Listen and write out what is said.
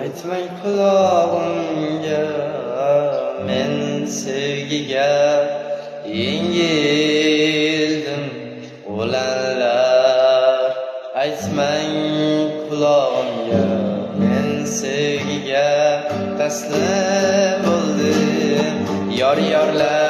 Aytmang qulog'imga men sevgiga yengildim o'lanlar. Aytmang qulog'imga men sevgiga taslim bo'ldim. Yorlar